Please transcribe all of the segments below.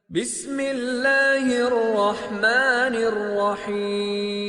Bismillahirrahmanirrahim.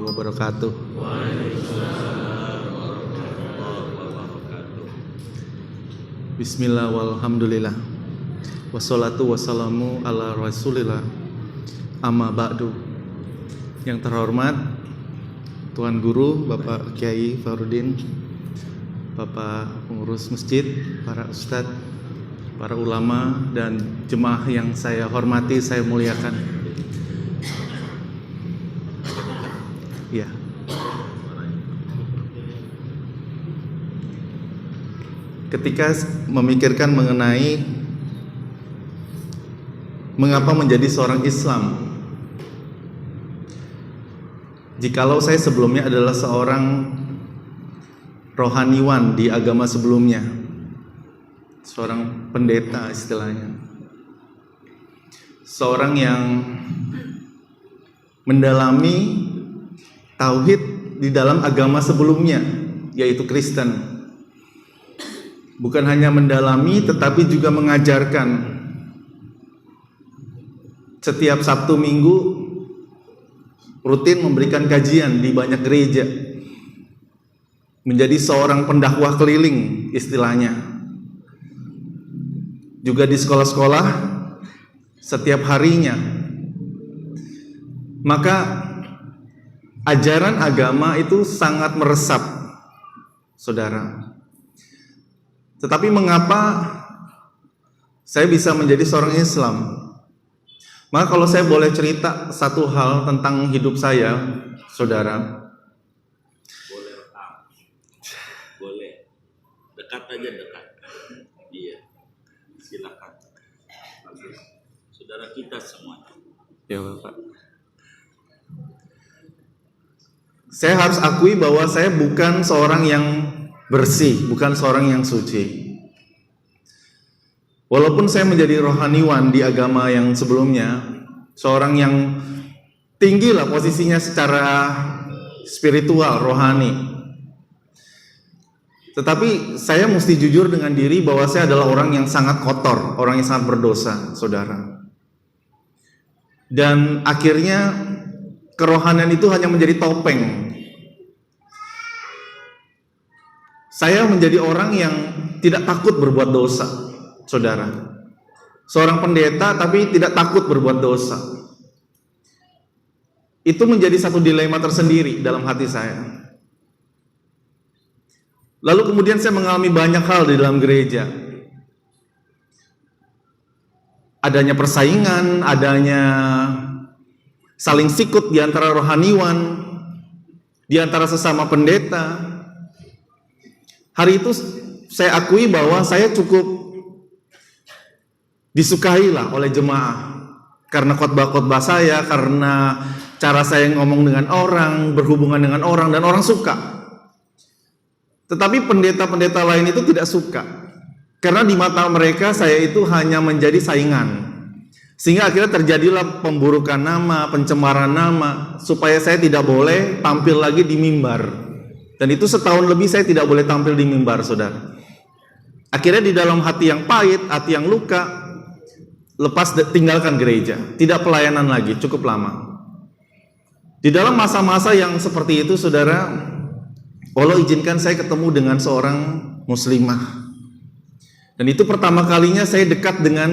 Wabarakatuh. Bismillah walhamdulillah. Wassalatu wassalamu ala rasulillah. Amma ba'du. Yang terhormat Tuan Guru Bapak Kiai Farudin, Bapak pengurus masjid, para ustadz, para ulama dan jemaah yang saya hormati, saya muliakan. Ya. Ketika memikirkan mengenai mengapa menjadi seorang Islam, jikalau saya sebelumnya adalah seorang rohaniwan di agama sebelumnya, seorang pendeta istilahnya, seorang yang mendalami tauhid di dalam agama sebelumnya, yaitu Kristen. Bukan hanya mendalami, tetapi juga mengajarkan. Setiap Sabtu Minggu rutin memberikan kajian di banyak gereja. Menjadi seorang pendakwah keliling istilahnya. Juga di sekolah-sekolah setiap harinya. Maka ajaran agama itu sangat meresap, saudara. Tetapi mengapa saya bisa menjadi seorang Islam? Maka kalau saya boleh cerita satu hal tentang hidup saya, saudara. Boleh. Dekat aja, dekat. Iya. Silakan. Saudara kita semuanya. Ya, Bapak. Saya harus akui bahwa saya bukan seorang yang bersih, bukan seorang yang suci. Walaupun saya menjadi rohaniwan di agama yang sebelumnya, seorang yang tinggi lah posisinya secara spiritual, rohani. Tetapi saya mesti jujur dengan diri bahwa saya adalah orang yang sangat kotor, orang yang sangat berdosa, saudara. Dan akhirnya kerohanian itu hanya menjadi topeng. Saya menjadi orang yang tidak takut berbuat dosa, saudara. Seorang pendeta tapi tidak takut berbuat dosa. Itu menjadi satu dilema tersendiri dalam hati saya. Lalu kemudian saya mengalami banyak hal di dalam gereja. Adanya persaingan, adanya saling sikut di antara rohaniwan, di antara sesama pendeta. Hari itu saya akui bahwa saya cukup disukailah oleh jemaah. Karena khotbah-khotbah saya, karena cara saya ngomong dengan orang, berhubungan dengan orang, dan orang suka. Tetapi pendeta-pendeta lain itu tidak suka. Karena di mata mereka saya itu hanya menjadi saingan. Sehingga akhirnya terjadilah pemburukan nama, pencemaran nama, supaya saya tidak boleh tampil lagi di mimbar. Dan itu setahun lebih saya tidak boleh tampil di mimbar, saudara. Akhirnya di dalam hati yang pahit, hati yang luka, lepas tinggalkan gereja, tidak pelayanan lagi, cukup lama. Di dalam masa-masa yang seperti itu, saudara, Allah izinkan saya ketemu dengan seorang muslimah. Dan itu pertama kalinya saya dekat dengan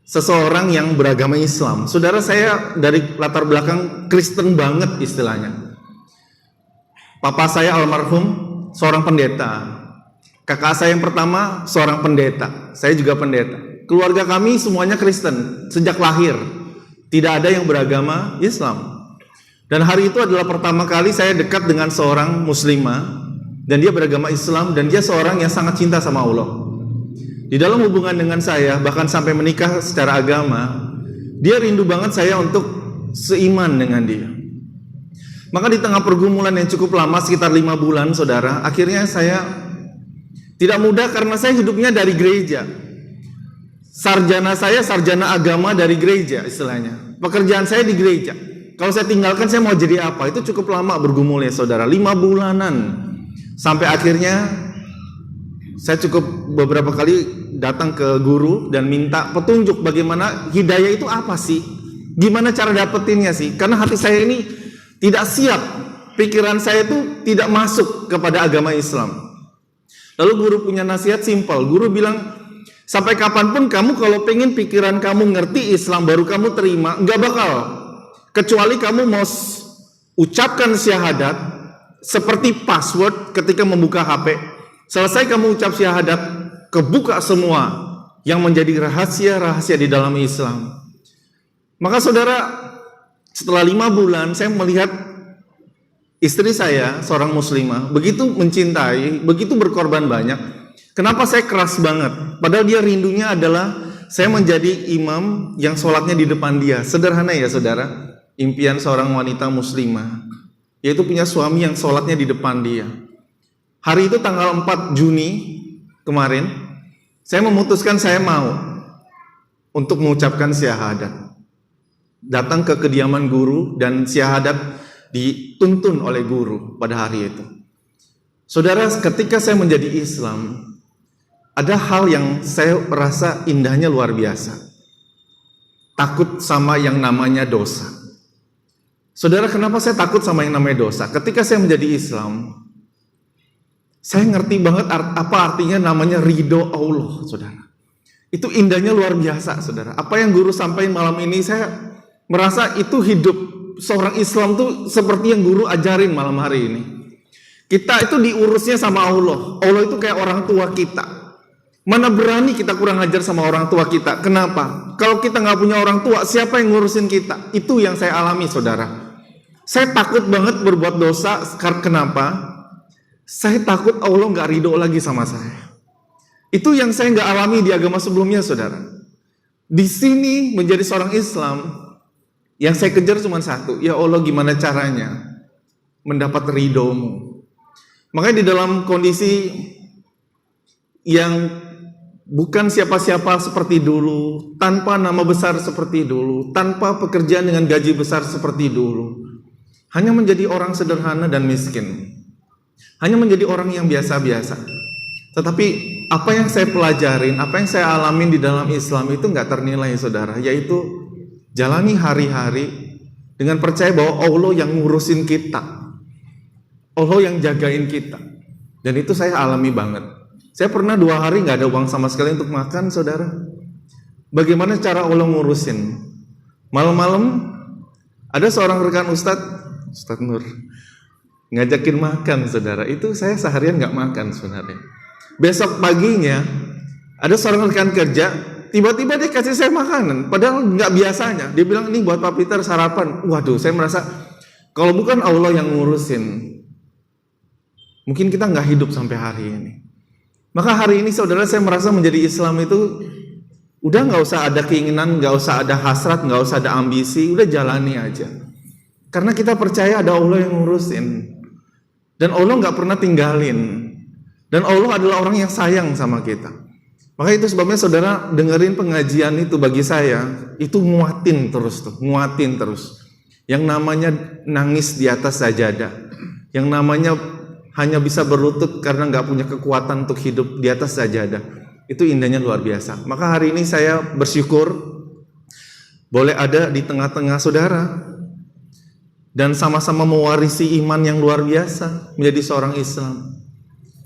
seseorang yang beragama Islam. Saudara, saya dari latar belakang Kristen banget istilahnya. Papa saya almarhum seorang pendeta. Kakak saya yang pertama seorang pendeta. Saya juga pendeta. Keluarga kami semuanya Kristen sejak lahir. Tidak ada yang beragama Islam. Dan hari itu adalah pertama kali saya dekat dengan seorang muslimah, dan dia beragama Islam, dan dia seorang yang sangat cinta sama Allah. Di dalam hubungan dengan saya, bahkan sampai menikah secara agama, dia rindu banget saya untuk seiman dengan dia. Maka di tengah pergumulan yang cukup lama, sekitar 5 bulan, saudara, akhirnya saya tidak mudah karena saya hidupnya dari gereja. Sarjana saya sarjana agama dari gereja istilahnya. Pekerjaan saya di gereja. Kalau saya tinggalkan, saya mau jadi apa? Itu cukup lama bergumulnya, saudara, 5 bulanan. Sampai akhirnya saya cukup beberapa kali datang ke guru dan minta petunjuk bagaimana hidayah itu apa sih? Gimana cara dapetinnya sih? Karena hati saya ini tidak siap, pikiran saya itu tidak masuk kepada agama Islam. Lalu guru punya nasihat simpel. Guru bilang, sampai kapanpun kamu kalau pengen pikiran kamu ngerti Islam baru kamu terima, nggak bakal. Kecuali kamu mau ucapkan syahadat seperti password ketika membuka HP. Selesai kamu ucap syahadat, kebuka semua yang menjadi rahasia-rahasia di dalam Islam. Maka saudara, setelah 5 bulan saya melihat istri saya, seorang muslimah, begitu mencintai, begitu berkorban banyak. Kenapa saya keras banget? Padahal dia rindunya adalah saya menjadi imam yang sholatnya di depan dia. Sederhana ya saudara, impian seorang wanita muslimah, yaitu punya suami yang sholatnya di depan dia. Hari itu tanggal 4 Juni kemarin, saya memutuskan saya mau untuk mengucapkan syahadat. Datang ke kediaman guru dan syahadat dituntun oleh guru pada hari itu. Saudara, ketika saya menjadi Islam, ada hal yang saya rasa indahnya luar biasa. Takut sama yang namanya dosa. Saudara, kenapa saya takut sama yang namanya dosa? Ketika saya menjadi Islam, saya ngerti banget apa artinya namanya ridho Allah, saudara. Itu indahnya luar biasa, saudara. Apa yang guru sampaikan malam ini, saya merasa itu hidup seorang Islam tuh seperti yang guru ajarin malam hari ini. Kita itu diurusnya sama Allah. Allah itu kayak orang tua kita. Mana berani kita kurang ajar sama orang tua kita? Kenapa? Kalau kita nggak punya orang tua, siapa yang ngurusin kita? Itu yang saya alami, saudara. Saya takut banget berbuat dosa. Kenapa? Saya takut Allah nggak ridho lagi sama saya. Itu yang saya nggak alami di agama sebelumnya, saudara. Di sini menjadi seorang Islam, yang saya kejar cuma satu, ya Allah, gimana caranya mendapat ridhomu. Makanya di dalam kondisi yang bukan siapa-siapa seperti dulu, tanpa nama besar seperti dulu, tanpa pekerjaan dengan gaji besar seperti dulu, hanya menjadi orang sederhana dan miskin. Hanya menjadi orang yang biasa-biasa. Tetapi apa yang saya pelajarin, apa yang saya alamin di dalam Islam itu nggak ternilai, saudara. Yaitu jalani hari-hari dengan percaya bahwa Allah yang ngurusin kita, Allah yang jagain kita. Dan itu saya alami banget. Saya pernah 2 hari nggak ada uang sama sekali untuk makan, saudara. Bagaimana cara Allah ngurusin? Malam-malam ada seorang rekan Ustadz Nur, ngajakin makan, saudara. Itu saya seharian nggak makan sebenarnya. Besok paginya ada seorang rekan kerja, tiba-tiba dia kasih saya makanan, padahal nggak biasanya. Dia bilang, ini buat Pak Peter sarapan. Waduh, saya merasa kalau bukan Allah yang ngurusin, mungkin kita nggak hidup sampai hari ini. Maka hari ini, saudara, saya merasa menjadi Islam itu Udah nggak usah ada keinginan, nggak usah ada hasrat, nggak usah ada ambisi, udah jalani aja. Karena kita percaya ada Allah yang ngurusin. Dan Allah nggak pernah tinggalin. Dan Allah adalah orang yang sayang sama kita. Maka itu sebabnya saudara dengerin pengajian itu bagi saya, itu nguatin terus tuh, nguatin terus. Yang namanya nangis di atas sajadah. Yang namanya hanya bisa berlutut karena nggak punya kekuatan untuk hidup di atas sajadah. Itu indahnya luar biasa. Maka hari ini saya bersyukur boleh ada di tengah-tengah saudara dan sama-sama mewarisi iman yang luar biasa menjadi seorang Islam.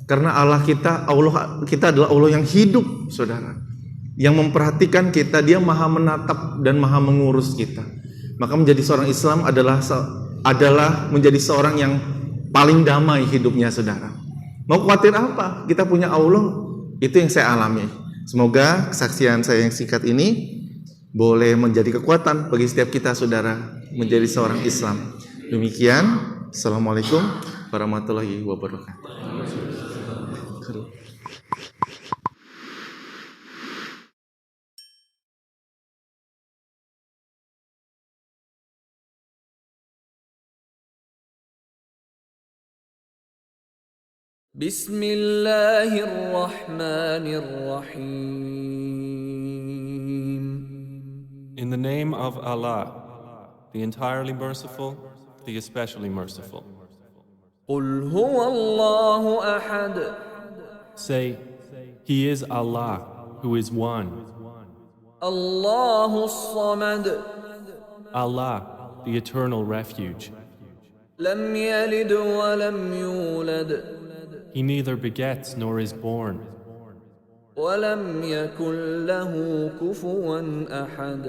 Karena Allah kita adalah Allah yang hidup, saudara. Yang memperhatikan kita, Dia Maha menatap dan Maha mengurus kita. Maka menjadi seorang Islam adalah menjadi seorang yang paling damai hidupnya, saudara. Mau khawatir apa? Kita punya Allah. Itu yang saya alami. Semoga kesaksian saya yang singkat ini boleh menjadi kekuatan bagi setiap kita, saudara, menjadi seorang Islam. Demikian. Assalamualaikum warahmatullahi wabarakatuh. بسم الله الرحمن الرحيم. In the name of Allah, the entirely merciful, the especially merciful. قل هو الله أحد. Say, He is Allah, who is one. الله الصمد. Allah, the eternal refuge. لم يلد ولم يولد. He neither begets nor is born. ولم يكن له كفوا أحد.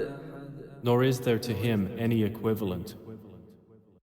Nor is there to Him any equivalent.